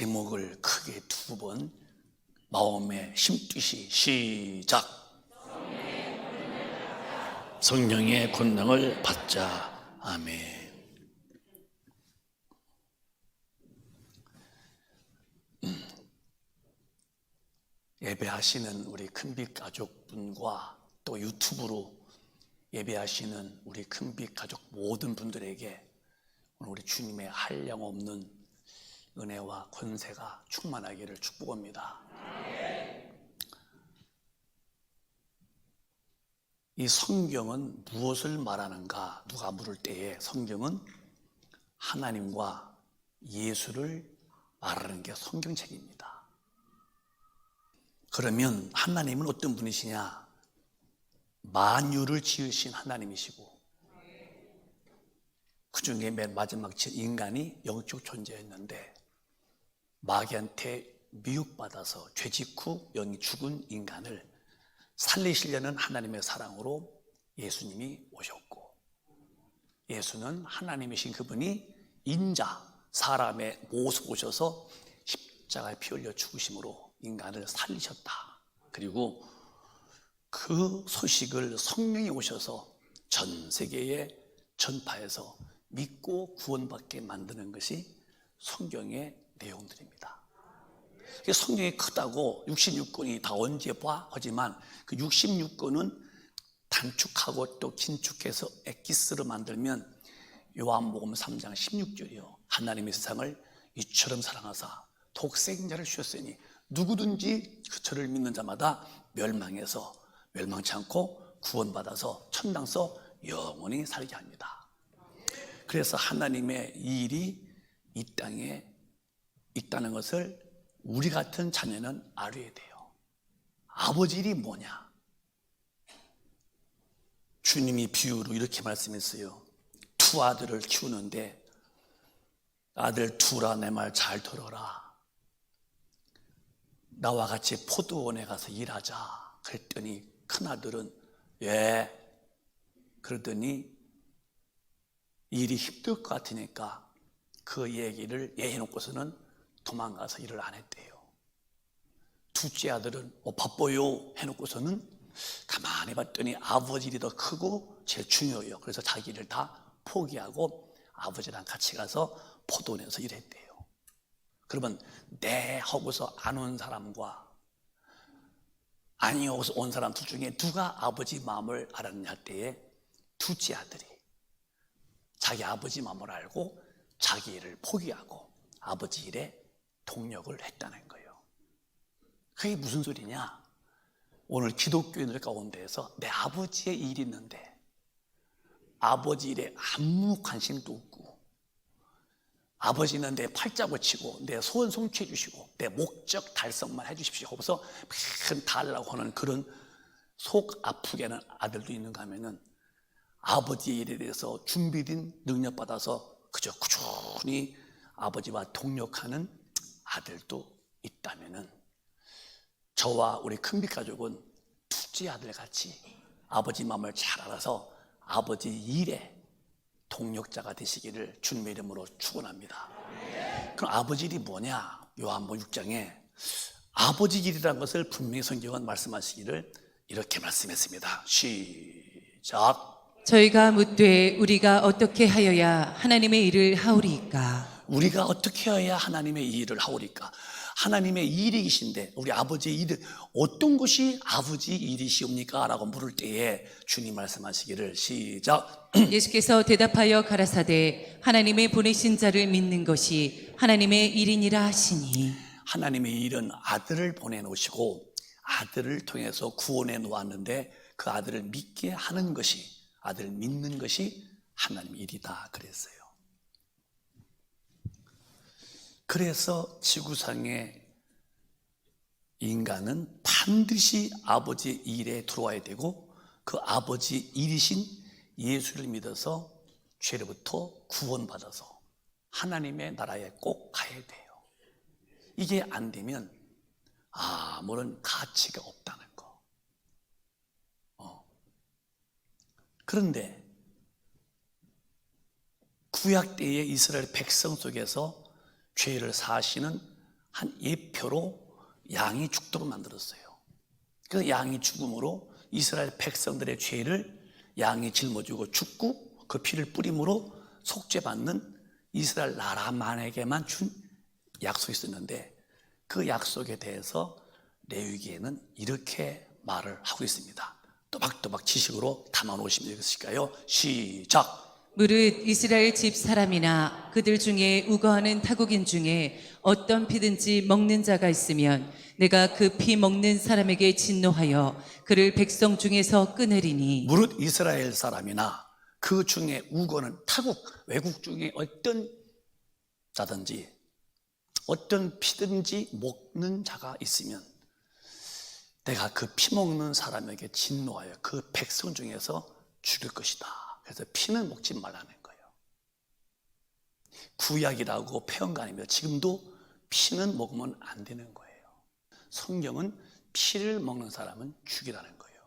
제목을 크게 두 번 마음에 힘주시 시작. 성령의 권능을 받자. 아멘. 예배하시는 우리 큰빛 가족분과 또 유튜브로 예배하시는 우리 큰빛 가족 모든 분들에게 오늘 우리 주님의 한량없는 은혜와 권세가 충만하기를 축복합니다. 이 성경은 무엇을 말하는가? 누가 물을 때에 성경은 하나님과 예수를 말하는 게 성경책입니다. 그러면 하나님은 어떤 분이시냐? 만유를 지으신 하나님이시고 그 중에 맨 마지막 인간이 영적 존재였는데 마귀한테 미혹받아서 죄짓 후 영이 죽은 인간을 살리시려는 하나님의 사랑으로 예수님이 오셨고, 예수는 하나님이신 그분이 인자, 사람의 모습 오셔서 십자가에 피 흘려 죽으심으로 인간을 살리셨다. 그리고 그 소식을 성령이 오셔서 전 세계에 전파해서 믿고 구원받게 만드는 것이 성경의 내용들입니다. 성경이 크다고 66권이 다 언제 봐? 하지만 그 66권은 단축하고 또 긴축해서 엑기스로 만들면 요한복음 3장 16절이요. 하나님의 세상을 이처럼 사랑하사 독생자를 주셨으니 누구든지 저를 믿는 자마다 멸망해서 멸망치 않고 구원받아서 천당서 영원히 살게 합니다. 그래서 하나님의 이 일이 이 땅에 있다는 것을 우리 같은 자녀는 알아야 돼요. 아버지 일이 뭐냐? 주님이 비유로 이렇게 말씀했어요. 두 아들을 키우는데 아들 둘아 내 말 잘 들어라. 나와 같이 포도원에 가서 일하자. 그랬더니 큰아들은 왜? 그러더니 일이 힘들 것 같으니까 그 얘기를 해놓고서는 도망가서 일을 안 했대요. 둘째 아들은 바빠요 해놓고서는 가만히 봤더니 아버지 일이 더 크고 제일 중요해요. 그래서 자기 일을 다 포기하고 아버지랑 같이 가서 포도원에서 일했대요. 그러면 네 하고서 안 온 사람과 아니 하고서 온 사람 둘 중에 누가 아버지 마음을 알았냐 할 때에 둘째 아들이 자기 아버지 마음을 알고 자기 일을 포기하고 아버지 일에 동력을 했다는 거예요. 그게 무슨 소리냐? 오늘 기독교인들 가운데에서 내 아버지의 일이 있는데 아버지 일에 아무 관심도 없고 아버지는 내 팔자고 치고 내 소원 성취해 주시고 내 목적 달성만 해 주십시오 하고서 큰 달라고 하는 그런 속 아프게 하는 아들도 있는가 하면은 아버지의 일에 대해서 준비된 능력 받아서 그저 꾸준히 아버지와 동력하는 아들도 있다면은 저와 우리 큰빛 가족은 둘째 아들 같이 아버지 마음을 잘 알아서 아버지 일에 동력자가 되시기를 주님의 이름으로 축원합니다. 그럼 아버지 일이 뭐냐? 요한복음 6장에 아버지 일이라는 것을 분명히 성경은 말씀하시기를 이렇게 말씀했습니다. 시작. 저희가 묻되 우리가 어떻게 하여야 하나님의 일을 하오리이까? 우리가 어떻게 해야 하나님의 이 일을 하오리까? 하나님의 일이신데 우리 아버지의 일, 어떤 것이 아버지 일이시옵니까? 라고 물을 때에 주님 말씀하시기를 시작. 예수께서 대답하여 가라사대 하나님의 보내신 자를 믿는 것이 하나님의 일이니라 하시니. 하나님의 일은 아들을 보내놓으시고 아들을 통해서 구원해 놓았는데 그 아들을 믿게 하는 것이, 아들을 믿는 것이 하나님의 일이다 그랬어요. 그래서 지구상의 인간은 반드시 아버지 일에 들어와야 되고 그 아버지 일이신 예수를 믿어서 죄로부터 구원받아서 하나님의 나라에 꼭 가야 돼요. 이게 안 되면 아무런 가치가 없다는 거. 그런데 구약 때의 이스라엘 백성 속에서 죄를 사하시는 한 예표로 양이 죽도록 만들었어요. 그래서 양이 죽음으로 이스라엘 백성들의 죄를 양이 짊어지고 죽고 그 피를 뿌림으로 속죄받는 이스라엘 나라만에게만 준 약속이 있었는데, 그 약속에 대해서 레위기에는 이렇게 말을 하고 있습니다. 또박또박 지식으로 담아 놓으시면 되겠을까요? 시작! 무릇 이스라엘 집 사람이나 그들 중에 우거하는 타국인 중에 어떤 피든지 먹는 자가 있으면 내가 그 피 먹는 사람에게 진노하여 그를 백성 중에서 끊으리니, 무릇 이스라엘 사람이나 그 중에 우거는 타국, 외국 중에 어떤 자든지 어떤 피든지 먹는 자가 있으면 내가 그 피 먹는 사람에게 진노하여 그 백성 중에서 죽일 것이다. 그래서 피는 먹지 말라는 거예요. 구약이라고 표현가이며 지금도 피는 먹으면 안 되는 거예요. 성경은 피를 먹는 사람은 죽이라는 거예요.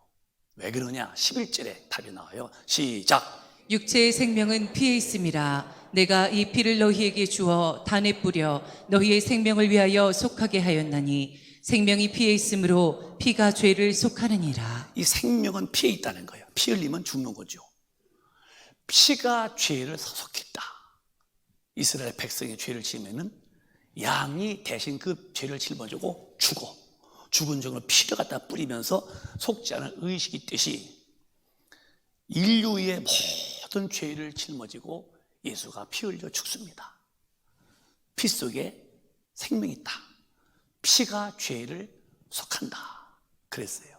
왜 그러냐? 11절에 답이 나와요. 시작! 육체의 생명은 피에 있음이라. 내가 이 피를 너희에게 주어 단에 뿌려 너희의 생명을 위하여 속하게 하였나니 생명이 피에 있으므로 피가 죄를 속하느니라. 이 생명은 피에 있다는 거예요. 피 흘리면 죽는 거죠. 피가 죄를 속했다. 이스라엘 백성이 죄를 지으면은 양이 대신 그 죄를 짊어지고 죽어. 죽은 종을 피를 갖다 뿌리면서 속죄하는 의식이 있듯이 인류의 모든 죄를 짊어지고 예수가 피 흘려 죽습니다. 피 속에 생명이 있다. 피가 죄를 속한다. 그랬어요.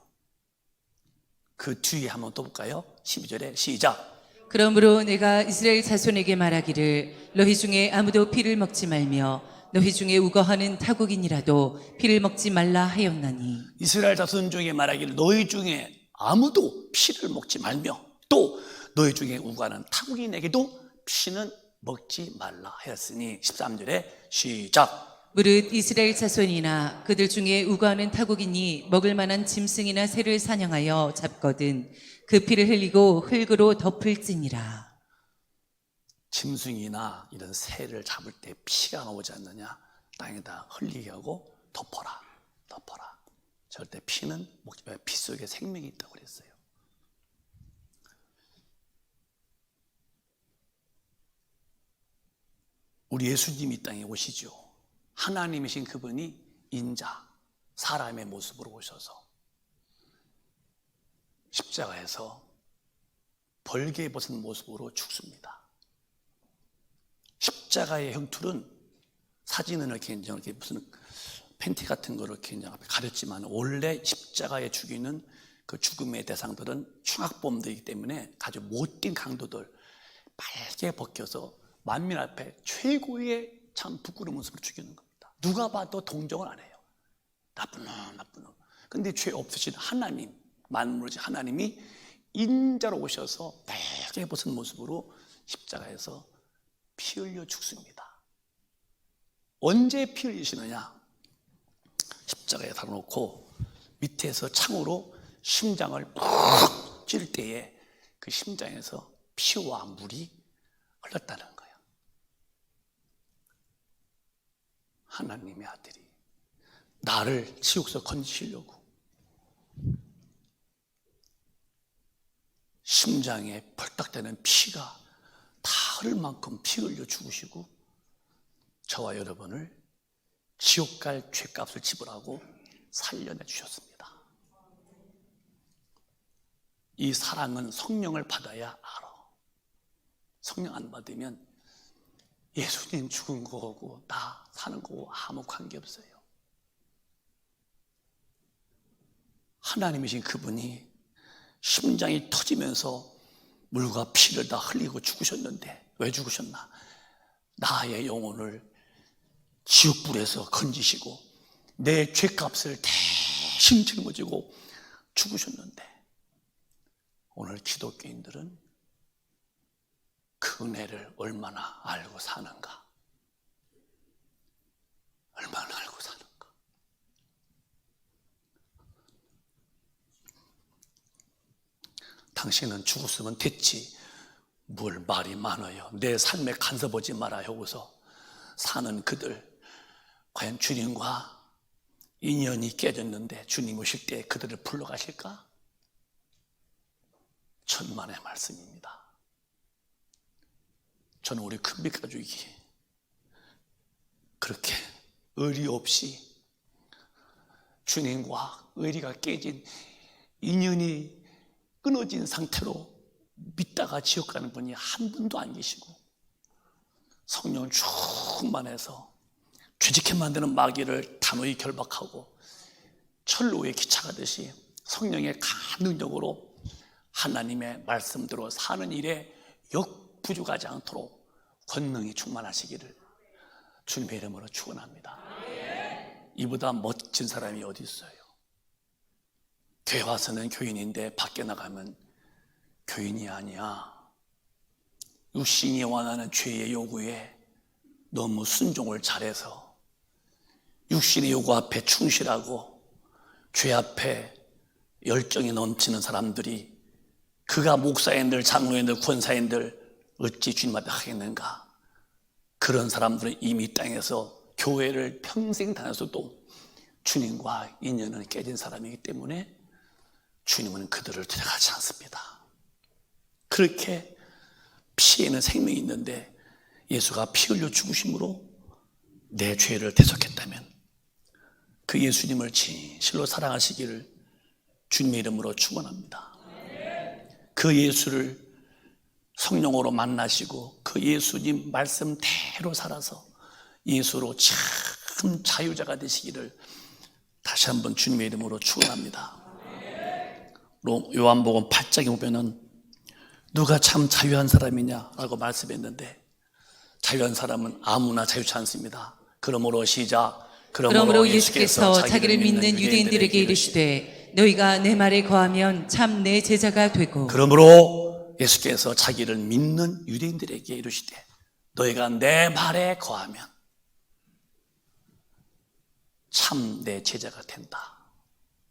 그 뒤에 한번 또 볼까요? 12절에 시작! 그러므로 내가 이스라엘 자손에게 말하기를 너희 중에 아무도 피를 먹지 말며 너희 중에 우거하는 타국인이라도 피를 먹지 말라 하였나니, 이스라엘 자손 중에 말하기를 너희 중에 아무도 피를 먹지 말며 또 너희 중에 우거하는 타국인에게도 피는 먹지 말라 하였으니, 13절에 시작! 무릇 이스라엘 자손이나 그들 중에 우거하는 타국인이 먹을 만한 짐승이나 새를 사냥하여 잡거든 그 피를 흘리고 흙으로 덮을지니라. 짐승이나 이런 새를 잡을 때 피가 나오지 않느냐? 땅에다 흘리게 하고 덮어라. 덮어라. 절대 피는 먹지 말고 피 속에 생명이 있다고 그랬어요. 우리 예수님이 이 땅에 오시죠. 하나님이신 그분이 인자, 사람의 모습으로 오셔서 십자가에서 벌게 벗은 모습으로 죽습니다. 십자가의 형틀은 사진은 이렇게 무슨 팬티 같은 거를 이렇게 가렸지만 원래 십자가에 죽이는 그 죽음의 대상들은 흉악범들이기 때문에 아주 못된 강도들 빨개 벗겨서 만민 앞에 최고의 참 부끄러운 모습을 죽이는 겁니다. 누가 봐도 동정을 안 해요. 나쁜 놈, 나쁜 놈. 근데 죄 없으신 하나님, 만물의 하나님이 인자로 오셔서 빨개 벗은 모습으로 십자가에서 피 흘려 죽습니다. 언제 피 흘리시느냐? 십자가에 달아놓고 밑에서 창으로 심장을 푹 찔 때에 그 심장에서 피와 물이 흘렀다는 거예요. 하나님의 아들이 나를 지옥에서 건지시려고 심장에 벌떡대는 피가 다 흐를 만큼 피 흘려 죽으시고 저와 여러분을 지옥 갈 죄값을 지불하고 살려내 주셨습니다. 이 사랑은 성령을 받아야 알아. 성령 안 받으면 예수님 죽은 거하고 나 사는 거하고 아무 관계없어요. 하나님이신 그분이 심장이 터지면서 물과 피를 다 흘리고 죽으셨는데 왜 죽으셨나? 나의 영혼을 지옥불에서 건지시고 내 죄값을 대신 짊어지고 죽으셨는데, 오늘 기독교인들은 그 은혜를 얼마나 알고 사는가? 얼마나 알고 사는가? 당신은 죽었으면 됐지. 뭘 말이 많아요. 내 삶에 간섭하지 마라 하고서 사는 그들, 과연 주님과 인연이 깨졌는데 주님 오실 때 그들을 불러가실까? 천만의 말씀입니다. 저는 우리 큰빛 가족이 그렇게 의리 없이 주님과 의리가 깨진 인연이 끊어진 상태로 믿다가 지옥 가는 분이 한 분도 안 계시고 성령 충만해서 죄짓게 만드는 마귀를 단호히 결박하고 철로에 기차가듯이 성령의 강한 능력으로 하나님의 말씀대로 사는 일에 역부족하지 않도록 권능이 충만하시기를 주님의 이름으로 축원합니다. 이보다 멋진 사람이 어디 있어요? 교회 와서는 교인인데 밖에 나가면 교인이 아니야. 육신이 원하는 죄의 요구에 너무 순종을 잘해서 육신의 요구 앞에 충실하고 죄 앞에 열정이 넘치는 사람들이 그가 목사인들, 장로인들, 권사인들 어찌 주님 앞에 하겠는가? 그런 사람들은 이미 땅에서 교회를 평생 다녔어도 주님과 인연은 깨진 사람이기 때문에 주님은 그들을 데려가지 않습니다. 그렇게 피에는 생명이 있는데 예수가 피 흘려 죽으심으로 내 죄를 대속했다면 그 예수님을 진실로 사랑하시기를 주님의 이름으로 축원합니다. 그 예수를 성령으로 만나시고 그 예수님 말씀대로 살아서 예수로 참 자유자가 되시기를 다시 한번 주님의 이름으로 축원합니다. 요한복음 8장에 보면은 누가 참 자유한 사람이냐라고 말씀했는데 자유한 사람은 아무나 자유치 않습니다. 그러므로 시작. 그러므로 예수께서 자기를 믿는 유대인들에게 이르시되 너희가 내 말에 거하면 참 내 제자가 되고 그러므로 예수께서 자기를 믿는 유대인들에게 이르시되 너희가 내 말에 거하면 참 내 제자가 된다.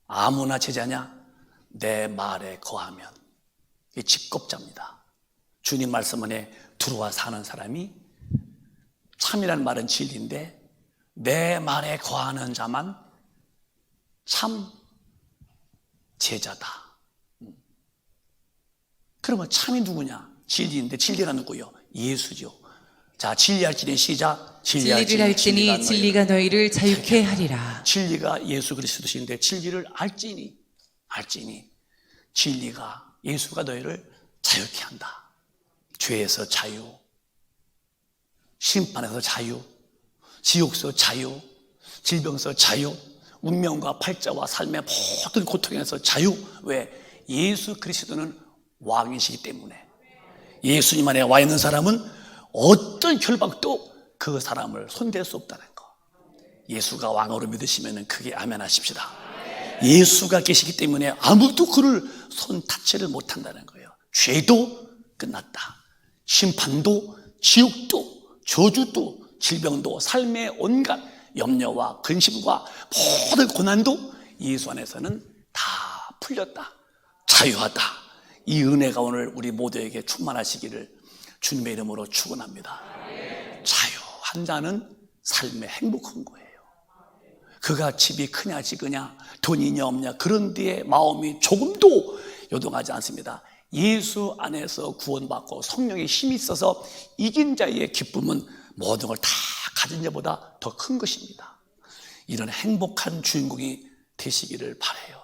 아무나 제자냐? 내 말에 거하면. 이게 직겁자입니다. 주님 말씀 안에 들어와 사는 사람이 참이라는 말은 진리인데 내 말에 거하는 자만 참 제자다. 그러면 참이 누구냐? 진리인데 진리가 누구요? 예수죠. 자, 진리할지니 시작. 진리를 알지니 진리가 너희를 자유케 하리라. 진리가 예수 그리스도신데 진리를 알지니 진리가 예수가 너희를 자유케 한다. 죄에서 자유, 심판에서 자유, 지옥에서 자유, 질병에서 자유, 운명과 팔자와 삶의 모든 고통에서 자유. 왜? 예수 그리스도는 왕이시기 때문에. 예수님 안에 와 있는 사람은 어떤 결박도 그 사람을 손댈 수 없다는 거. 예수가 왕으로 믿으시면 크게 아멘 하십시다. 예수가 계시기 때문에 아무도 그를 손닿지를 못한다는 거예요. 죄도 끝났다. 심판도, 지옥도, 저주도, 질병도, 삶의 온갖 염려와 근심과 모든 고난도 예수 안에서는 다 풀렸다. 자유하다. 이 은혜가 오늘 우리 모두에게 충만하시기를 주님의 이름으로 축원합니다. 자유한 자는 삶에 행복한 거예요. 그가 집이 크냐 지그냐 돈이 있냐 없냐 그런 데에 마음이 조금도 요동하지 않습니다. 예수 안에서 구원받고 성령의 힘이 있어서 이긴 자의 기쁨은 모든 걸 다 가진 자보다 더 큰 것입니다. 이런 행복한 주인공이 되시기를 바라요.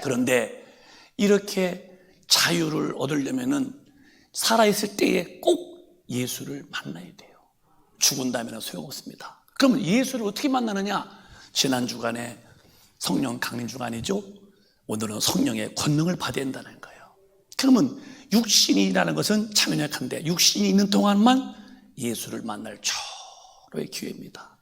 그런데 이렇게 자유를 얻으려면은 살아있을 때에 꼭 예수를 만나야 돼요. 죽은 다음에는 소용없습니다. 그러면 예수를 어떻게 만나느냐? 지난 주간에 성령 강림 주간이죠. 오늘은 성령의 권능을 받아야 한다는 거예요. 그러면 육신이라는 것은 참 연약한데 육신이 있는 동안만 예수를 만날 절호의 기회입니다.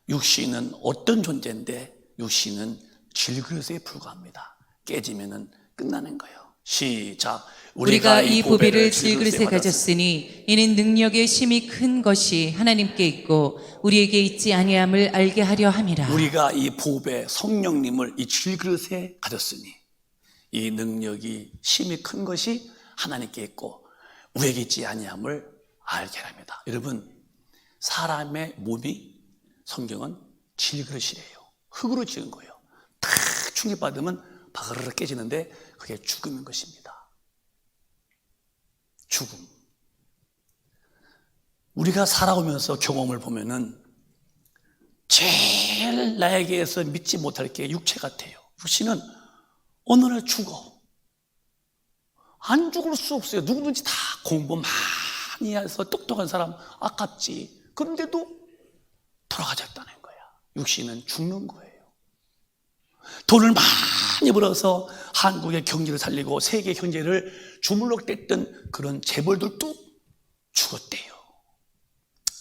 육신은 어떤 존재인데 육신은 질그릇에 불과합니다. 깨지면 끝나는 거예요. 시작. 우리가 이 보배를 질그릇에 가졌으니 이는 능력의 심이 큰 것이 하나님께 있고 우리에게 있지 아니함을 알게 하려 함이라. 우리가 이 보배 성령님을 이 질그릇에 가졌으니 이 능력이 심이 큰 것이 하나님께 있고 우리에게 있지 아니함을 알게 합니다. 여러분, 사람의 몸이 성경은 질그릇이래요. 흙으로 지은 거예요. 탁 충격받으면 바그르르 깨지는데 그게 죽음인 것입니다. 죽음. 우리가 살아오면서 경험을 보면은 제일 나에게서 믿지 못할 게 육체 같아요. 육신은 어느 날 죽어. 안 죽을 수 없어요. 누구든지 다 공부 많이 해서 똑똑한 사람 아깝지. 그런데도 돌아가졌다는 거야. 육신은 죽는 거예요. 돈을 많이 벌어서 한국의 경제를 살리고 세계 경제를 주물럭댔던 그런 재벌들도 죽었대요.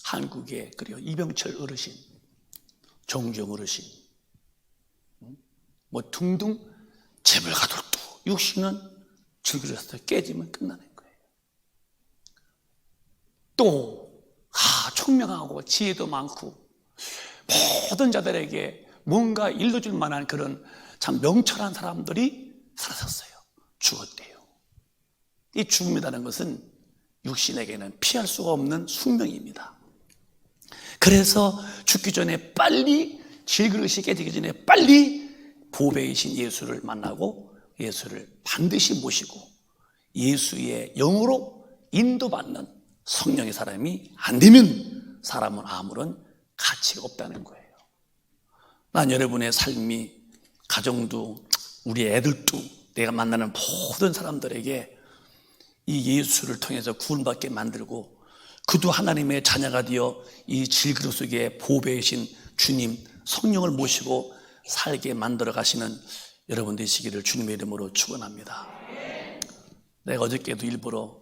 한국의 그리고 이병철 어르신, 정주영 어르신, 뭐 등등 재벌가들도 육신은 질그릇에서 깨지면 끝나는 거예요. 또 총명하고 지혜도 많고 모든 자들에게 뭔가 일러줄 만한 그런 참 명철한 사람들이 사라졌어요. 죽었대요. 이 죽음이라는 것은 육신에게는 피할 수가 없는 숙명입니다. 그래서 죽기 전에 빨리 질그릇이 깨지기 전에 빨리 보배이신 예수를 만나고 예수를 반드시 모시고 예수의 영으로 인도받는 성령의 사람이 안 되면 사람은 아무런 가치가 없다는 거예요. 난 여러분의 삶이, 가정도, 우리 애들도, 내가 만나는 모든 사람들에게 이 예수를 통해서 구원받게 만들고 그도 하나님의 자녀가 되어 이 질그릇 속에 보배이신 주님 성령을 모시고 살게 만들어 가시는 여러분 되시기를 주님의 이름으로 축원합니다. 내가 어저께도 일부러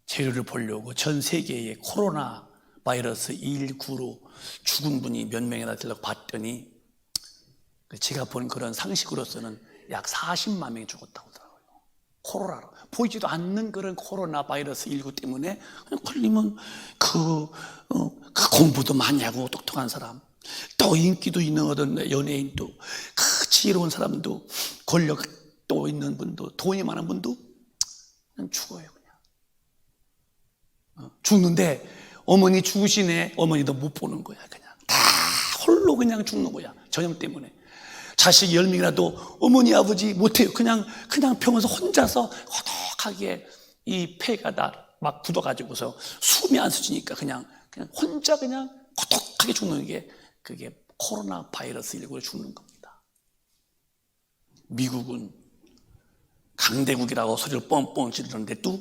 재료를 보려고 전 세계에 코로나 바이러스 19로 죽은 분이 몇 명이나 되려고 봤더니 제가 본 그런 상식으로서는 약 40만 명이 죽었다고 하더라고요. 코로나로. 보이지도 않는 그런 코로나 바이러스 19 때문에 그냥 걸리면 그 공부도 많이 하고 똑똑한 사람, 또 인기도 있는 어떤 연예인도, 그 지혜로운 사람도, 권력도 있는 분도, 돈이 많은 분도 그냥 죽어요. 그냥 죽는데 어머니 죽으시네. 어머니도 못 보는 거야. 그냥 다 홀로 그냥 죽는 거야. 전염 때문에. 자식 10명이라도 어머니 아버지 못해요. 그냥 병원에서 혼자서 고독하게 이 폐가 다 막 굳어가지고서 숨이 안 쉬지니까 그냥 혼자 그냥 고독하게 죽는 게 그게 코로나 바이러스 19로 죽는 겁니다. 미국은 강대국이라고 소리를 뻥뻥 지르는데도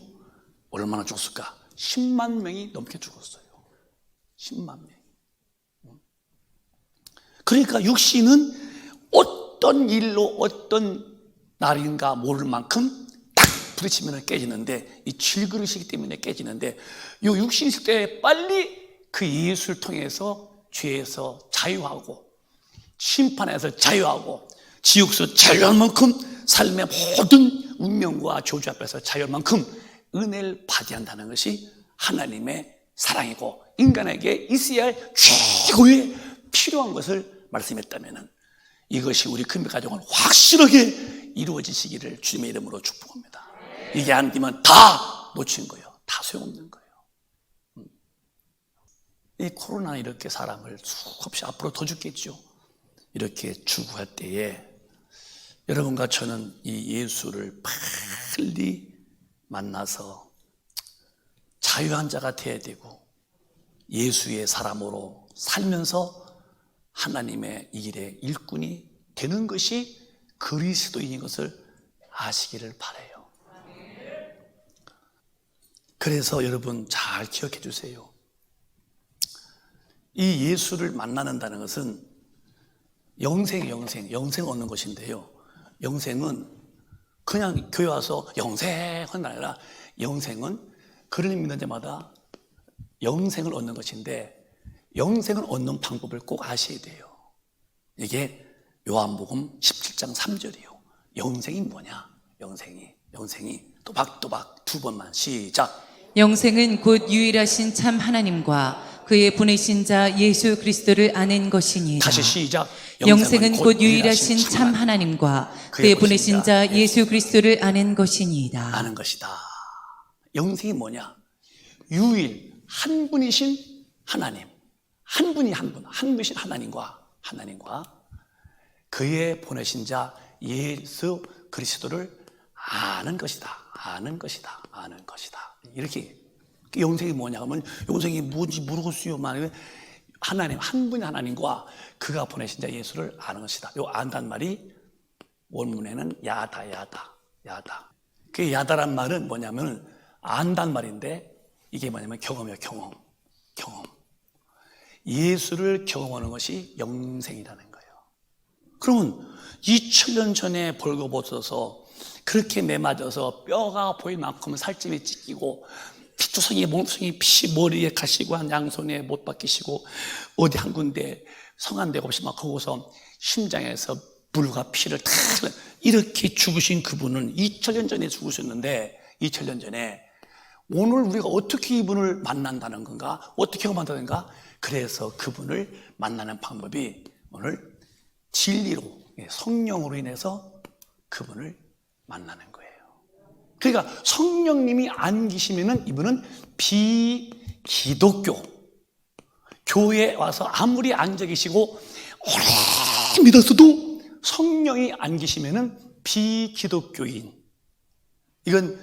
얼마나 죽었을까? 10만 명이 넘게 죽었어요. 10만 명. 그러니까 육신은 어떤 일로 어떤 날인가 모를 만큼 딱 부딪히면 깨지는데 이 질그릇이기 때문에 깨지는데 이 육신이 있을 때 빨리 그 예수를 통해서 죄에서 자유하고 심판에서 자유하고 지옥에서 자유할 만큼 삶의 모든 운명과 저주 앞에서 자유할 만큼 은혜를 받아야 한다는 것이 하나님의 사랑이고 인간에게 있어야 할 최고의 필요한 것을 말씀했다면 이것이 우리 금빛 가정은 확실하게 이루어지시기를 주님의 이름으로 축복합니다. 이게 안 되면 다 놓친 거예요. 다 소용없는 거예요. 이 코로나 이렇게 사람을 수없이 앞으로 더 죽겠죠. 이렇게 죽어갈 때에 여러분과 저는 이 예수를 빨리 만나서 자유한 자가 되어야 되고 예수의 사람으로 살면서 하나님의 이 일의 일꾼이 되는 것이 그리스도인인 것을 아시기를 바라요. 그래서 여러분 잘 기억해 주세요. 이 예수를 만나는다는 것은 영생을 얻는 것인데요. 영생은 그냥 교회 와서 영생은 아니라 영생은 그를 믿는 자마다 영생을 얻는 것인데 영생을 얻는 방법을 꼭 아셔야 돼요. 이게 요한복음 17장 3절이요. 영생이 뭐냐? 영생이 또박또박 두 번만 시작. 영생은 곧 유일하신 참 하나님과 그의 보내신 자 예수 그리스도를 아는 것이니이다. 다시 시작. 영생은 곧 유일하신 참 하나님과 그의 보내신 자 예수 그리스도를 아는 것이니이다. 아는 것이다. 영생이 뭐냐? 유일 한 분이신 하나님, 한 분이 한 분이신 하나님과 그의 보내신 자 예수 그리스도를 아는 것이다. 이렇게 영생이 뭐냐 하면 영생이 뭔지 모르겠어요. 하나님, 한 분이 하나님과 그가 보내신 자 예수를 아는 것이다. 요 안단 말이 원문에는 야다. 그 야다란 말은 뭐냐면 안단 말인데 이게 뭐냐면 경험이에요. 경험. 예수를 경험하는 것이 영생이라는 거예요. 그러면 2000년 전에 벌거벗어서 그렇게 매맞아서 뼈가 보일 만큼 살점이 찢기고 피투성이 몸통이 피 머리에 가시고 한 양손에 못 박히시고 어디 한 군데 성한 데가 없이 막 거기서 심장에서 물과 피를 다 이렇게 죽으신 그분은 2000년 전에 죽으셨는데 2000년 전에 오늘 우리가 어떻게 이분을 만난다는 건가? 어떻게 만난다는가? 그래서 그분을 만나는 방법이 오늘 진리로 성령으로 인해서 그분을 만나는 거예요. 그러니까 성령님이 안 계시면은 이분은 비기독교. 교회에 와서 아무리 앉아 계시고 오래 믿었어도 성령이 안 계시면은 비기독교인. 이건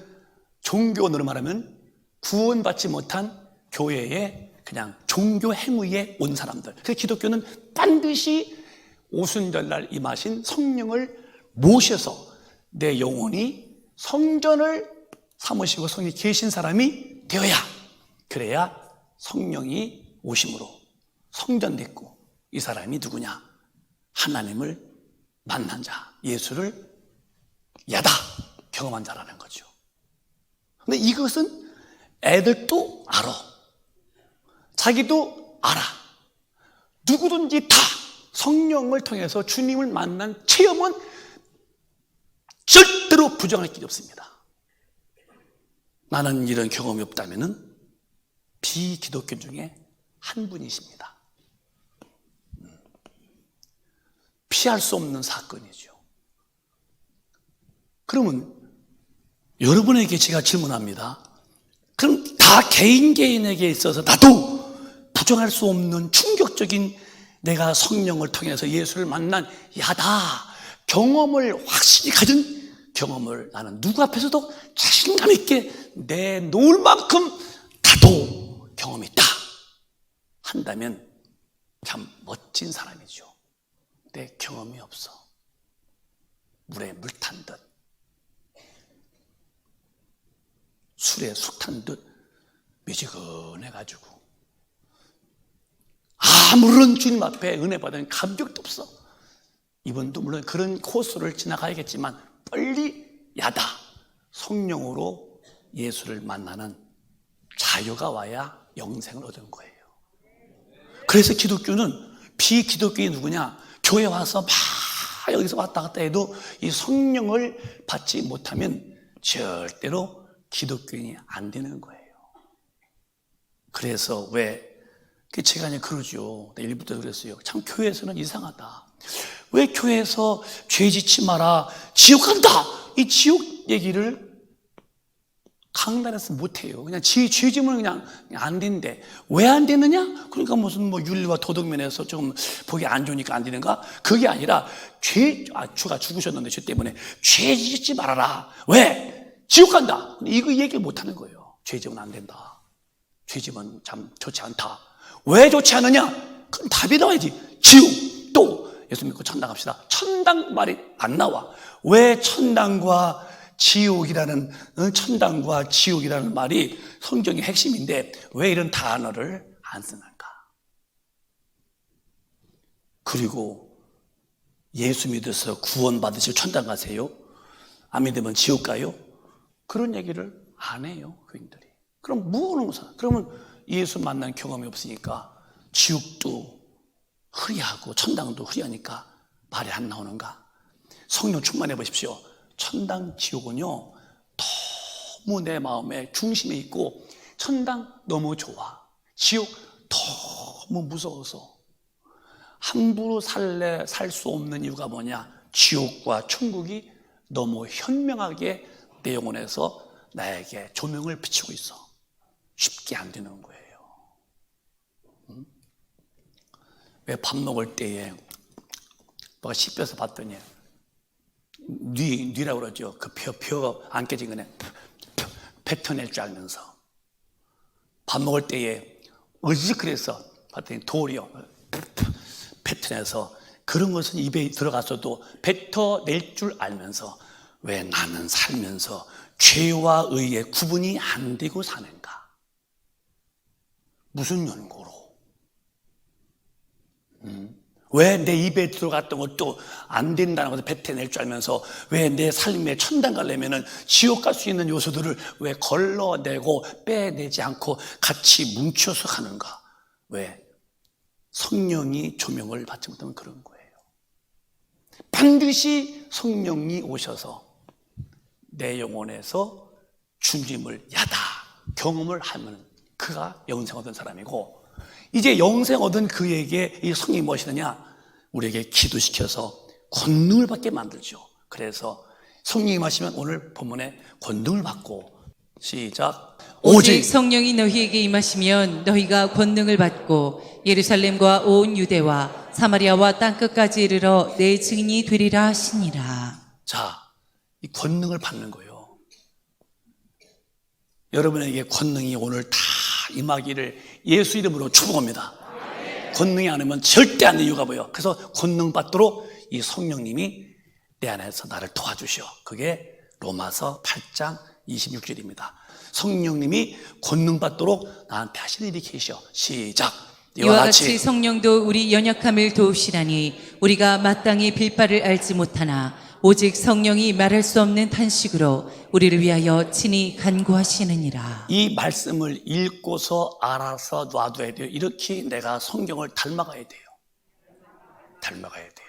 종교론으로 말하면 구원받지 못한 교회에 그냥 종교 행위에 온 사람들. 그래서 기독교는 반드시 오순절날 임하신 성령을 모셔서 내 영혼이 성전을 삼으시고 성령이 계신 사람이 되어야, 그래야 성령이 오심으로 성전됐고, 이 사람이 누구냐? 하나님을 만난 자, 예수를 야다 경험한 자라는 거죠. 근데 이것은 애들도 알아. 자기도 알아. 누구든지 다 성령을 통해서 주님을 만난 체험은 절대로 부정할 길이 없습니다. 나는 이런 경험이 없다면은 비기독교 중에 한 분이십니다. 피할 수 없는 사건이죠. 그러면 여러분에게 제가 질문합니다. 그럼 다 개인에게 있어서 나도 부정할 수 없는 충격적인 내가 성령을 통해서 예수를 만난 야다 경험을 확실히 가진 경험을 나는 누구 앞에서도 자신감 있게 내놓을 만큼 나도 경험이 있다 한다면 참 멋진 사람이죠. 내 경험이 없어. 물에 물 탄 듯, 술에 숙 탄 듯 미지근해가지고 아무런 주님 앞에 은혜 받은 감격도 없어. 이분도 물론 그런 코스를 지나가야겠지만 빨리 야다 성령으로 예수를 만나는 자유가 와야 영생을 얻은 거예요. 그래서 기독교는 비기독교인이 누구냐? 교회 와서 막 여기서 왔다 갔다 해도 이 성령을 받지 못하면 절대로 기독교인이 안 되는 거예요. 그래서 왜 제가 그냥 그러죠. 일부터 그랬어요. 참 교회에서는 이상하다. 왜 교회에서 죄 짓지 마라, 지옥 간다, 이 지옥 얘기를 강단에서 못해요. 그냥 죄 지으면 그냥 안 된대. 왜 안 되느냐? 그러니까 무슨 윤리와 도덕 면에서 좀 보기 안 좋으니까 안 되는가? 그게 아니라 주가 죽으셨는데 죄 때문에 죄 짓지 말아라. 왜? 지옥 간다. 이거 얘기를 못 하는 거예요. 죄 지으면 안 된다. 죄 지으면 참 좋지 않다. 왜 좋지 않느냐? 그럼 답이 나와야지. 지옥. 또 예수 믿고 천당 갑시다. 천당 말이 안 나와. 왜 천당과 지옥이라는 말이 성경의 핵심인데 왜 이런 단어를 안 쓰는가? 그리고 예수 믿어서 구원받으시고 천당 가세요? 안 믿으면 지옥 가요? 그런 얘기를 안 해요, 교인들이. 그럼 뭐하는 거야? 그러면 예수 만난 경험이 없으니까 지옥도 흐리하고 천당도 흐리하니까 말이 안 나오는가? 성령 충만해 보십시오. 천당, 지옥은요 너무 내 마음의 중심에 있고, 천당 너무 좋아, 지옥 너무 무서워서 함부로 살 수 없는 이유가 뭐냐? 지옥과 천국이 너무 현명하게 내 영혼에서 나에게 조명을 비치고 있어. 쉽게 안 되는 거예요. 왜 밥 먹을 때에 뭐가 씹혀서 봤더니 뉘라고 그러죠. 그 표 안 깨진 거네. 뱉어낼 줄 알면서 밥 먹을 때에 으직그래서 봤더니 돌이요. 뱉어내서 그런 것은 입에 들어갔어도 뱉어낼 줄 알면서 왜 나는 살면서 죄와 의의 구분이 안 되고 사는가? 무슨 연고로? 왜 내 입에 들어갔던 것도 안 된다는 것을 뱉어낼 줄 알면서 왜 내 삶에 천당 가려면은 지옥 갈 수 있는 요소들을 왜 걸러내고 빼내지 않고 같이 뭉쳐서 가는가? 왜? 성령이 조명을 받지 못하면 그런 거예요. 반드시 성령이 오셔서 내 영혼에서 주님을 야다 경험을 하면 그가 영생 얻은 사람이고, 이제 영생 얻은 그에게 이 성령이 무엇이느냐? 우리에게 기도시켜서 권능을 받게 만들죠. 그래서 성령이 마시면 오늘 본문에 권능을 받고, 시작. 오직 성령이 너희에게 임하시면 너희가 권능을 받고 예루살렘과 온 유대와 사마리아와 땅끝까지 이르러 내 증인이 되리라 하시니라. 자, 이 권능을 받는 거예요. 여러분에게 권능이 오늘 다 임하기를 예수 이름으로 축복합니다. 권능이 안 오면 절대 안 돼, 이유가 뭐예요? 그래서 권능 받도록 이 성령님이 내 안에서 나를 도와주셔. 그게 로마서 8장 26절입니다. 성령님이 권능 받도록 나한테 하시는 일이 계셔. 시작. 이와 같이 성령도 우리 연약함을 도우시라니 우리가 마땅히 빌 바를 알지 못하나 오직 성령이 말할 수 없는 탄식으로 우리를 위하여 친히 간구하시느니라. 이 말씀을 읽고서 알아서 놔둬야 돼요. 이렇게 내가 성경을 닮아가야 돼요. 닮아가야 돼요.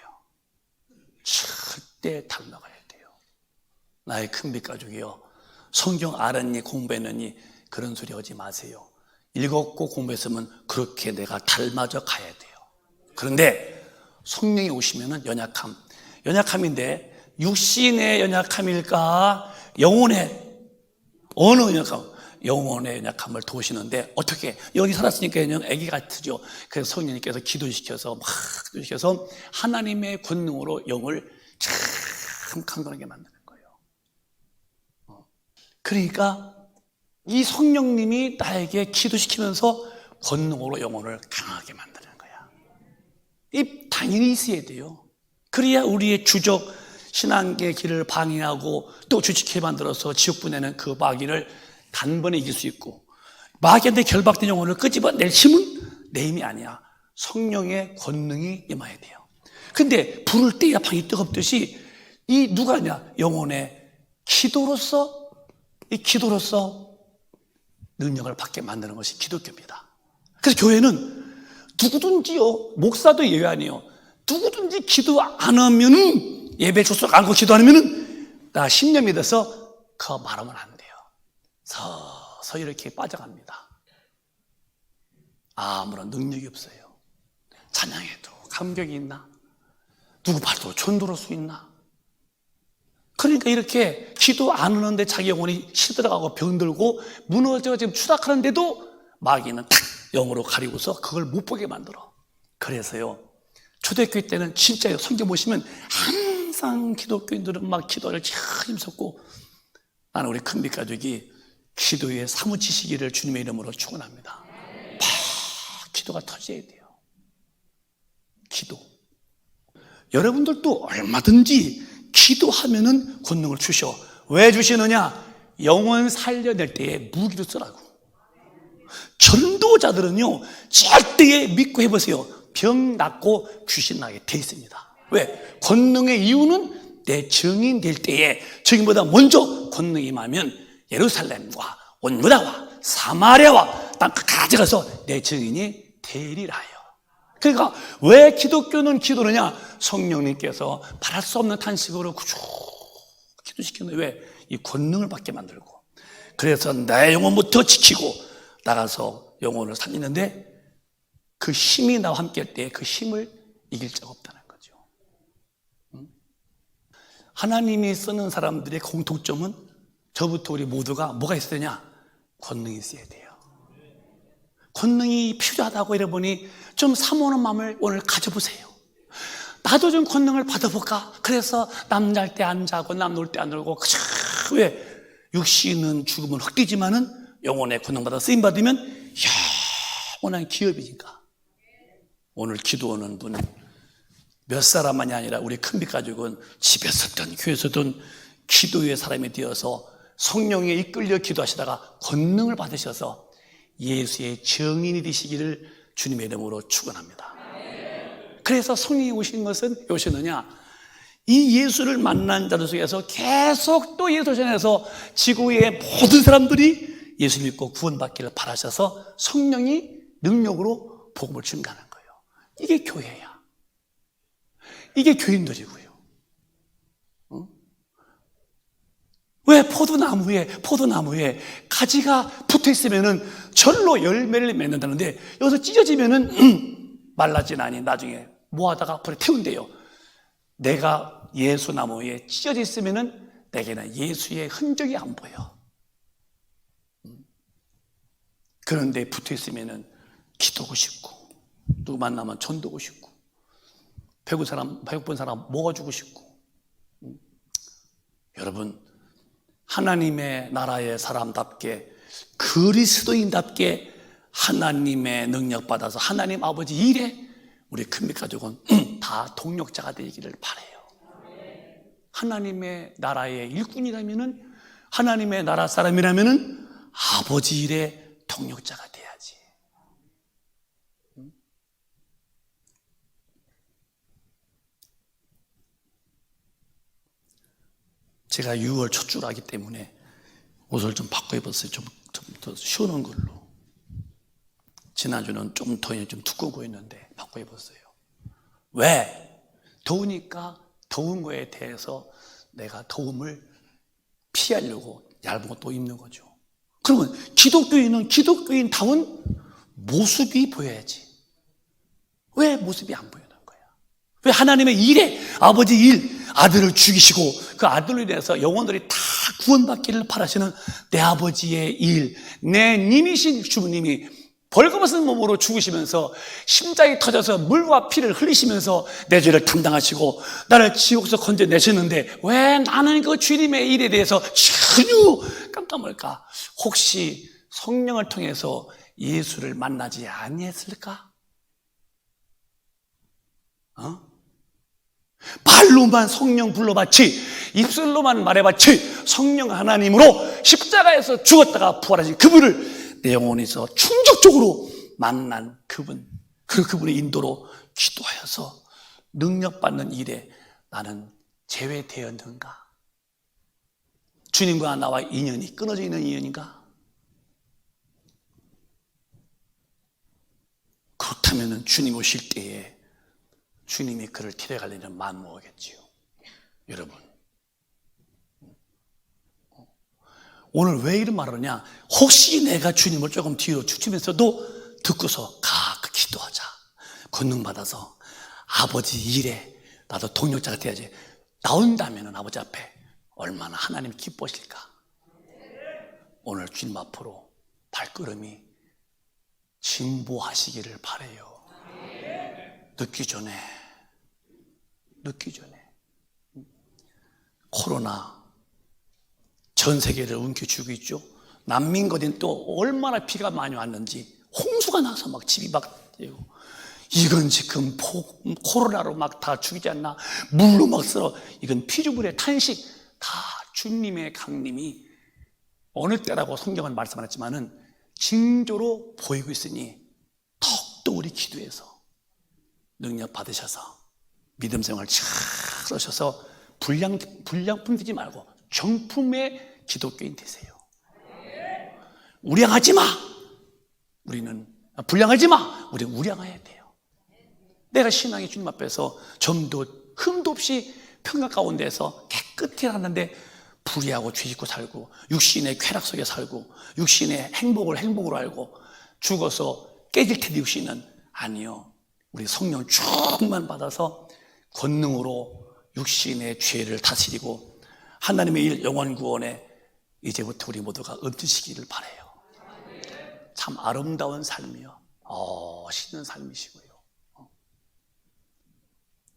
절대 닮아가야 돼요. 나의 큰빛 가족이요, 성경 알았니 공부했느니 그런 소리 하지 마세요. 읽었고 공부했으면 그렇게 내가 닮아져 가야 돼요. 그런데 성령이 오시면은 연약함인데 육신의 연약함일까? 영혼의 어느 연약함? 영혼의 연약함을 도우시는데 어떻게? 여기 살았으니까 그냥 아기 같으죠. 그래서 성령님께서 기도시켜서 막 기도시켜서 하나님의 권능으로 영을 참 강건하게 만드는 거예요. 그러니까 이 성령님이 나에게 기도시키면서 권능으로 영혼을 강하게 만드는 거야. 이 당연히 있어야 돼요. 그래야 우리의 주적 신앙의 길을 방해하고 또 주식해 만들어서 지옥 보내는 그 마귀를 단번에 이길 수 있고, 마귀한테 결박된 영혼을 끄집어낼 힘은 내 힘이 아니야. 성령의 권능이 임해야 돼요. 근데 불을 때야 방이 뜨겁듯이 이 누가 하냐? 영혼의 기도로서, 이 기도로서 능력을 받게 만드는 것이 기독교입니다. 그래서 교회는 누구든지요, 목사도 예외 아니에요. 누구든지 기도 안 하면은, 예배 출석 안 하고 기도 안 하면은 나 신념이 믿어서 그거 말하면 안 돼요. 서서 이렇게 빠져갑니다. 아무런 능력이 없어요. 찬양해도 감격이 있나? 누구 봐도 전도할 수 있나? 그러니까 이렇게 기도 안 하는데 자기 영혼이 시들어가고 병들고 무너져 지금 추락하는데도 마귀는 탁 영으로 가리고서 그걸 못 보게 만들어. 그래서요, 초대교회 때는 진짜 성경 보시면 항상 기독교인들은 막 기도를 참 힘썼고, 나는 우리 큰빛 가족이 기도에 사무치시기를 주님의 이름으로 축원합니다. 막 기도가 터져야 돼요. 기도. 여러분들도 얼마든지 기도하면은 권능을 주셔. 왜 주시느냐? 영혼 살려낼 때에 무기로 쓰라고. 전도자들은요, 절대 믿고 해보세요. 병 낫고 귀신 나게 돼 있습니다. 왜? 권능의 이유는 내 증인 될 때에, 증인보다 먼저 권능이 임하면 예루살렘과 온 유다와 사마리아와 땅까지 가서 내 증인이 되리라요. 그러니까 왜 기독교는 기도느냐? 성령님께서 바랄 수 없는 탄식으로 구쭉 기도시키는, 왜? 이 권능을 받게 만들고, 그래서 내 영혼부터 지키고 나가서 영혼을 살리는데, 그 힘이 나와 함께 할 때 그 힘을 이길 자가 없다는 거죠. 하나님이 쓰는 사람들의 공통점은 저부터 우리 모두가 뭐가 있어야 되냐? 권능이 있어야 돼요. 권능이 필요하다고 여러분이 좀 사모하는 마음을 오늘 가져보세요. 나도 좀 권능을 받아볼까? 그래서 남 잘 때 안 자고 남 놀 때 안 놀고 왜? 육신은 죽으면 흑되지만은 영혼의 권능 받아 쓰임 받으면 영원한 기업이니까. 오늘 기도하는 분 몇 사람만이 아니라 우리 큰빛 가족은 집에서든 교회에서든 기도의 사람이 되어서 성령에 이끌려 기도하시다가 권능을 받으셔서 예수의 증인이 되시기를 주님의 이름으로 축원합니다. 그래서 성령이 오신 것은 왜 오셨느냐? 이 예수를 만난 자들 속에서 계속 또 예수 전해서 지구의 모든 사람들이 예수 믿고 구원받기를 바라셔서 성령이 능력으로 복음을 증가하는 거예요. 이게 교회야. 이게 교인들이고요. 왜 포도나무에 가지가 붙어 있으면은 절로 열매를 맺는다는데 여기서 찢어지면은 말라지나니 나중에 모아다가 불에 태운대요. 내가 예수 나무에 찢어져 있으면은 내게는 예수의 흔적이 안 보여. 그런데 붙어 있으면은 기도하고 싶고, 누구 만나면 전도하고 싶고, 배고픈 사람 먹어주고 싶고. 여러분, 하나님의 나라의 사람답게, 그리스도인답게 하나님의 능력 받아서 하나님 아버지 일에 우리 큰빛 가족은 다 동력자가 되기를 바라요. 하나님의 나라의 일꾼이라면은, 하나님의 나라 사람이라면은 아버지 일에 동력자가 돼야지. 제가 6월 첫 주라기 때문에 옷을 좀 바꿔 입었어요. 좀 더 시원한 걸로. 지난주는 좀 두꺼운 거였는데 바꿔 입었어요. 왜? 더우니까 더운 거에 대해서 내가 더움을 피하려고 얇은 것도 입는 거죠. 그러면 기독교인은 기독교인다운 모습이 보여야지. 왜 모습이 안 보이는 거야? 왜 하나님의 일에, 아버지 일, 아들을 죽이시고 그 아들로 인해서 영혼들이 다 구원받기를 바라시는 내 아버지의 일, 내 님이신 주님이 벌거벗은 몸으로 죽으시면서 심장이 터져서 물과 피를 흘리시면서 내 죄를 담당하시고 나를 지옥에서 건져내셨는데 왜 나는 그 주님의 일에 대해서 전혀 깜깜할까? 혹시 성령을 통해서 예수를 만나지 아니했을까? 말로만 성령 불러봤지, 입술로만 말해봤지, 성령 하나님으로 십자가에서 죽었다가 부활하신 그분을 내 영혼에서 충격적으로 만난 그분, 그분의 인도로 기도하여서 능력받는 일에 나는 제외되었는가? 주님과 나와 인연이 끊어져 있는 인연인가? 그렇다면 주님 오실 때에 주님이 그를 데려갈 일은 만무하겠지요. 여러분, 오늘 왜 이런 말을 하냐? 혹시 내가 주님을 조금 뒤로 추치면서도 듣고서 기도하자. 권능 받아서 아버지 일에 나도 동력자가 돼야지. 나온다면 아버지 앞에 얼마나 하나님 기뻐하실까? 오늘 주님 앞으로 발걸음이 진보하시기를 바라요. 늦기 전에 코로나 전 세계를 움켜쥐고 있죠. 난민거리는 또 얼마나 비가 많이 왔는지 홍수가 나서 막 집이 막 되고, 이건 지금 코로나로 막 다 죽이지 않나, 물로 막 쓸어. 이건 피조물의 탄식. 다 주님의 강림이 어느 때라고 성경은 말씀 안 했지만은 징조로 보이고 있으니 더욱더 우리 기도해서 능력 받으셔서 믿음 생활 잘 하셔서 불량품 되지 말고 정품의 기독교인 되세요. 우량하지 마. 우리는 불량하지 마. 우리는 우량해야 돼요. 내가 신앙의 주님 앞에서 점도 흠도 없이 평강 가운데서 깨끗이 살았는데 불의하고 죄짓고 살고 육신의 쾌락 속에 살고 육신의 행복으로 알고 죽어서 깨질 텐데 육신은 아니요. 우리 성령 충만 받아서 권능으로 육신의 죄를 다스리고 하나님의 일 영원 구원에 이제부터 우리 모두가 엎드시기를 바라요. 참 아름다운 삶이요. 신는 삶이시고요.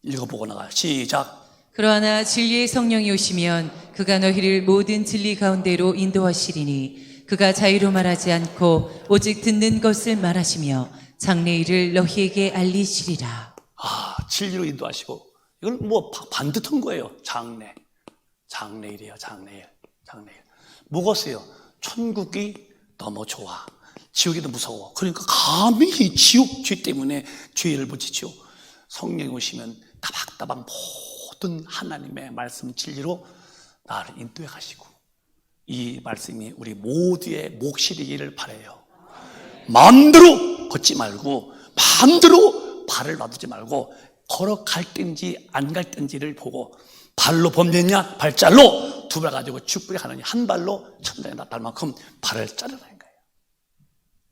읽어보고 나가. 시작. 그러나 진리의 성령이 오시면 그가 너희를 모든 진리 가운데로 인도하시리니 그가 자유로 말하지 않고 오직 듣는 것을 말하시며 장래일을 너희에게 알리시리라. 진리로 인도하시고, 이건 뭐 반듯한 거예요. 장래일이에요. 장래일. 뭐겠어요? 천국이 너무 좋아, 지옥이 너무 무서워. 그러니까 감히 지옥 죄 때문에 죄를 붙이죠. 성령이 오시면 따박따박 모든 하나님의 말씀 진리로 나를 인도해 가시고, 이 말씀이 우리 모두의 몫이기를 바라요. 마음대로 걷지 말고, 마음대로 발을 놔두지 말고, 걸어갈 땐지 안 갈 땐지를 보고, 발로 범죄냐 발잘로 두 발 가지고 죽부리 하느니 한 발로 천당에 나갈 만큼 발을 자르라는 거예요.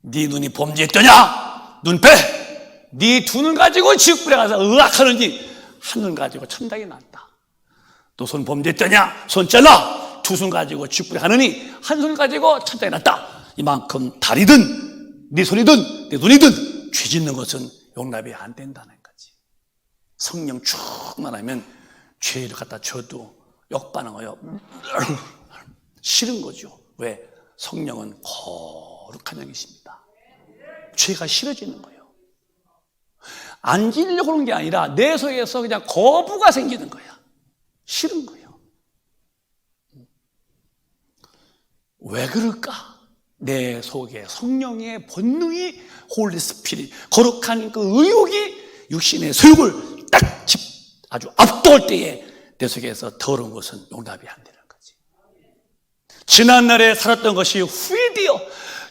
네 눈이 범죄했더냐 눈 빼. 네 두 눈 가지고 지옥불에 가서 의악하는지 한 눈 가지고 천당에 났다. 또 손 범죄했더냐 손 잘라. 두 손 가지고 지옥불에 가느니 한 손 가지고 천당에 났다. 이만큼 다리든 네 손이든 네 눈이든 죄 짓는 것은 용납이 안 된다는 거지. 성령 충만하면 죄를 갖다 줘도 역반응하여 싫은 거죠. 왜? 성령은 거룩한 영이십니다. 죄가 싫어지는 거예요. 안 지려고 하는 게 아니라 내 속에서 그냥 거부가 생기는 거야. 싫은 거예요. 왜 그럴까? 내 속에 성령의 본능이 홀리 스피릿, 거룩한 그 의욕이 육신의 소욕을 딱 아주 압도할 때에 내 속에서 더러운 것은 용납이 안 되는 거지. 지난날에 살았던 것이 후회되어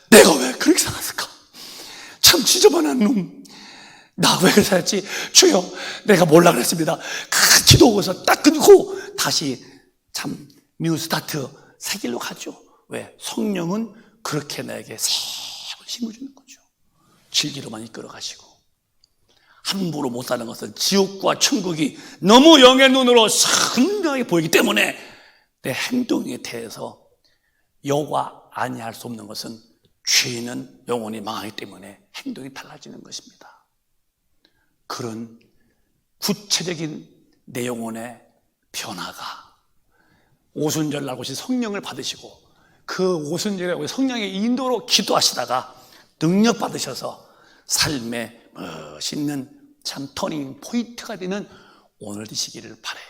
내가 왜 그렇게 살았을까? 참 지저분한 놈. 나 왜 그렇게 살았지? 주여, 내가 몰라 그랬습니다. 그 기도하고서 딱 끊고 다시 참 뉴 스타트 새 길로 가죠. 왜? 성령은 그렇게 나에게 새로운 힘을 주는 거죠. 진리로만 이끌어 가시고. 함부로 못 사는 것은 지옥과 천국이 너무 영의 눈으로 선명하게 보이기 때문에 내 행동에 대해서 여과 아니할 수 없는 것은 죄는 영혼이 망하기 때문에 행동이 달라지는 것입니다. 그런 구체적인 내 영혼의 변화가 오순절날 오신 성령을 받으시고 그 오순절에 오신 성령의 인도로 기도하시다가 능력 받으셔서 삶의 멋있는 참 터닝 포인트가 되는 오늘 되시기를 바라요.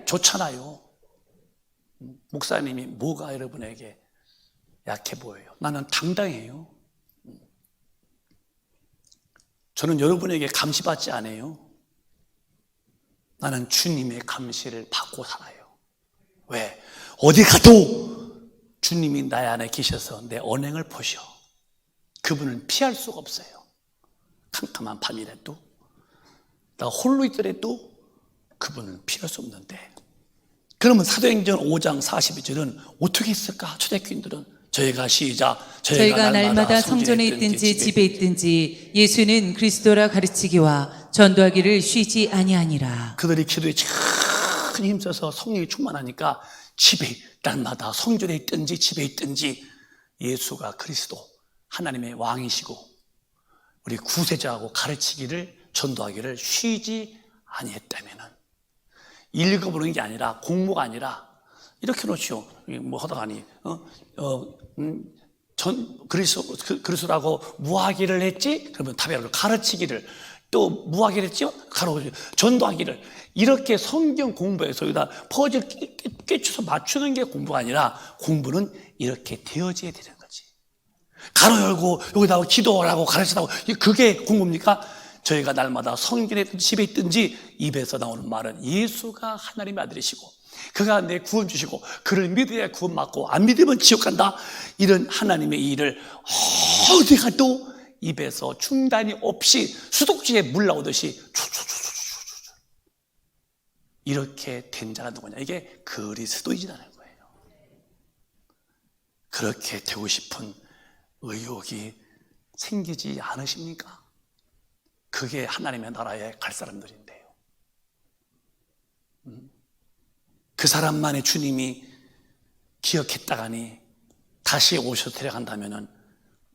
좋잖아요. 목사님이 뭐가 여러분에게 약해 보여요? 나는 당당해요. 저는 여러분에게 감시받지 않아요. 나는 주님의 감시를 받고 살아요. 왜? 어디 가도 주님이 나의 안에 계셔서 내 언행을 보셔. 그분은 피할 수가 없어요. 캄캄한 밤이라도, 나 홀로 있더라도 그분은 피할 수 없는데, 그러면 사도행전 5장 42절은 어떻게 했을까? 초대교인들은 저희가 저희가 날마다 성전에 있든지 집에 있든지 예수는 그리스도라 가르치기와 전도하기를 쉬지 아니하니라. 그들이 기도에 큰 힘써서 성령이 충만하니까 집에 날마다 성전에 있든지 집에 있든지 예수가 그리스도 하나님의 왕이시고 우리 구세자하고 가르치기를 전도하기를 쉬지 아니했다면은, 읽어보는 게 아니라 공부가 아니라 이렇게 놓죠. 뭐 하다가니 그리스도라고 무하기를 했지? 그러면 답이라고 가르치기를, 또 무하기를 했지? 전도하기를. 이렇게 성경 공부해서 여기다 퍼즐 꿰쳐서 맞추는 게 공부가 아니라 공부는 이렇게 되어져야 되는 거지. 가로 열고 여기다가 기도하라고 가르치라고, 그게 공부입니까? 저희가 날마다 성전에 있든지 집에 있든지 입에서 나오는 말은 예수가 하나님의 아들이시고 그가 내 구원 주시고 그를 믿어야 구원 받고 안 믿으면 지옥 간다. 이런 하나님의 일을 어디 가도 입에서 중단이 없이 수도꼭지에 물 나오듯이 이렇게 된 자가 누구냐? 이게 그리스도인이라는 거예요. 그렇게 되고 싶은 의욕이 생기지 않으십니까? 그게 하나님의 나라에 갈 사람들인데요. 그 사람만의 주님이 기억했다가니 다시 오셔서 데려간다면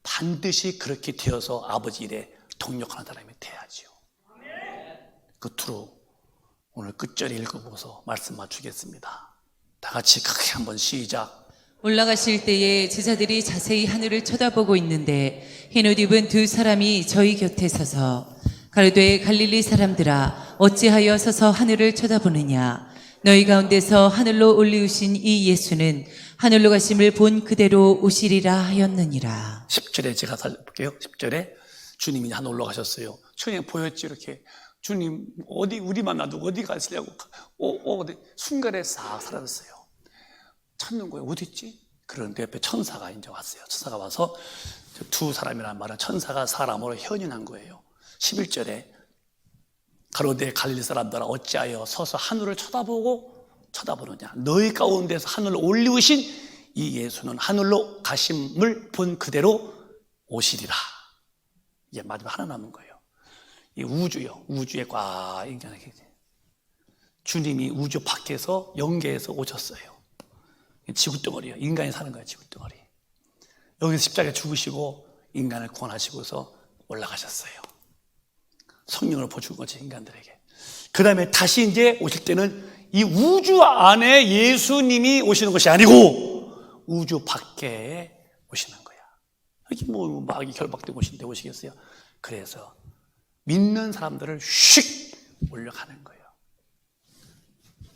반드시 그렇게 되어서 아버지 일에 동력하는 사람이 돼야지요. 끝으로 오늘 끝절에 읽어보고서 말씀 맞추겠습니다. 다 같이 크게 한번 시작. 올라가실 때에 제자들이 자세히 하늘을 쳐다보고 있는데 흰 옷 입은 두 사람이 저희 곁에 서서 가로되 갈릴리 사람들아 어찌하여 서서 하늘을 쳐다보느냐. 너희 가운데서 하늘로 올리우신 이 예수는 하늘로 가심을 본 그대로 오시리라 하였느니라. 10절에 제가 살펴볼게요. 10절에 주님이 하늘 올라가셨어요. 천에 보였지 이렇게. 주님 어디 우리만 놔두고 어디 가시려고 순간에 싹 사라졌어요. 찾는 거예요. 어디 있지? 그런데 옆에 천사가 이제 왔어요. 천사가 와서 두 사람이라는 말은 천사가 사람으로 현인한 거예요. 11절에 가로되 갈릴리 사람들아 어찌하여 서서 하늘을 쳐다보느냐. 너희 가운데서 하늘로 올리우신 이 예수는 하늘로 가심을 본 그대로 오시리라. 이제 마지막 하나 남은 거예요. 이 우주요. 우주에 꽉 인간에게 주님이 우주 밖에서 영계에서 오셨어요. 지구덩어리요. 인간이 사는 거예요. 지구덩어리. 여기서 십자가에 죽으시고 인간을 구원하시고서 올라가셨어요. 성령을 보여준 거지 인간들에게. 그 다음에 다시 이제 오실 때는 이 우주 안에 예수님이 오시는 것이 아니고 우주 밖에 오시는 거야. 여기 뭐 마귀 결박되고 오신데 오시겠어요? 그래서 믿는 사람들을 휙 올려가는 거예요.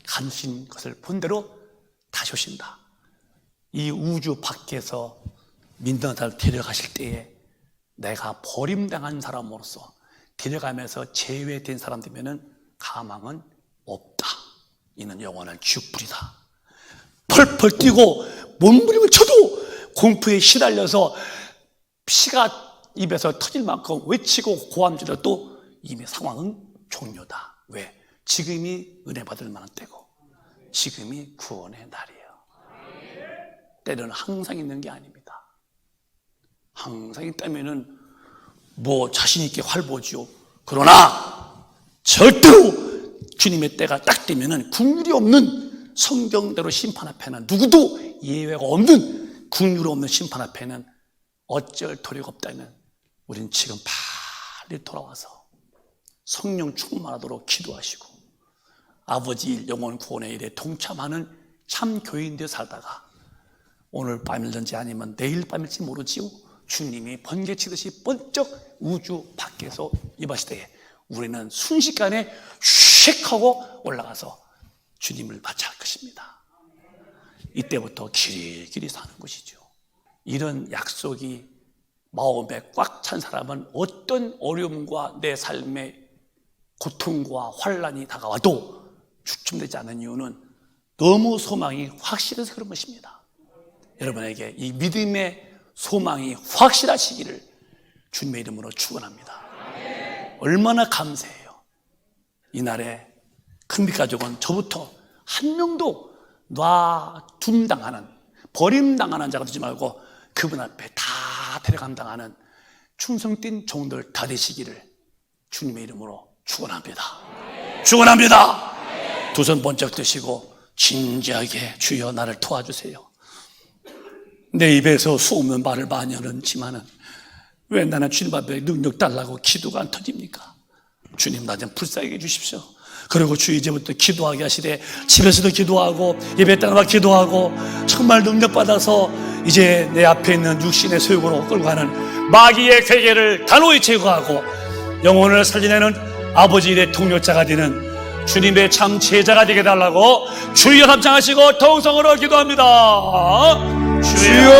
가신 것을 본 대로 다시 오신다. 이 우주 밖에서 믿는 사람을 데려가실 때에 내가 버림당한 사람으로서 데려가면서 제외된 사람 되면은 가망은 없다. 이는 영원한 지옥불이다. 펄펄 뛰고 몸부림을 쳐도 공포에 시달려서 피가 입에서 터질 만큼 외치고 고함질러도 이미 상황은 종료다. 왜? 지금이 은혜 받을 만한 때고 지금이 구원의 날이에요. 때는 항상 있는 게 아닙니다. 항상 있다면은 뭐 자신 있게 활보지요. 그러나 절대로 주님의 때가 딱 되면은 국률이 없는 성경대로 심판 앞에는 누구도 예외가 없는 국률이 없는 심판 앞에는 어쩔 도리가 없다면 우린 지금 빨리 돌아와서 성령 충만하도록 기도하시고 아버지 일 영혼 구원의 일에 동참하는 참 교인들 살다가 오늘 밤일런지 아니면 내일 밤일지 모르지요. 주님이 번개치듯이 번쩍 우주 밖에서 임하실 때에 우리는 순식간에 휙 하고 올라가서 주님을 맞이할 것입니다. 이때부터 길이 사는 것이죠. 이런 약속이 마음에 꽉 찬 사람은 어떤 어려움과 내 삶의 고통과 환란이 다가와도 주춤되지 않는 이유는 너무 소망이 확실해서 그런 것입니다. 여러분에게 이 믿음의 소망이 확실하시기를 주님의 이름으로 축원합니다. 얼마나 감사해요. 이날에 큰빛가족은 저부터 한 명도 놔둠당하는 버림당하는 자가 되지 말고 그분 앞에 다 데려감당하는 충성된 종들 다 되시기를 주님의 이름으로 축원합니다. 축원합니다. 두 손 번쩍 드시고 진지하게 주여 나를 도와주세요. 내 입에서 수없는 말을 많이 하는지만은 왜 나는 주님 앞에 능력 달라고 기도가 안 터집니까? 주님 나 좀 불쌍하게 해주십시오. 그리고 주 이제부터 기도하게 하시되 집에서도 기도하고 예배 때마다 기도하고 정말 능력 받아서 이제 내 앞에 있는 육신의 소욕으로 끌고 가는 마귀의 괴계를 단호히 제거하고 영혼을 살려내는 아버지 일의 동력자가 되는 주님의 참 제자가 되게 달라고 주여 합장하시고 통성으로 기도합니다. 주여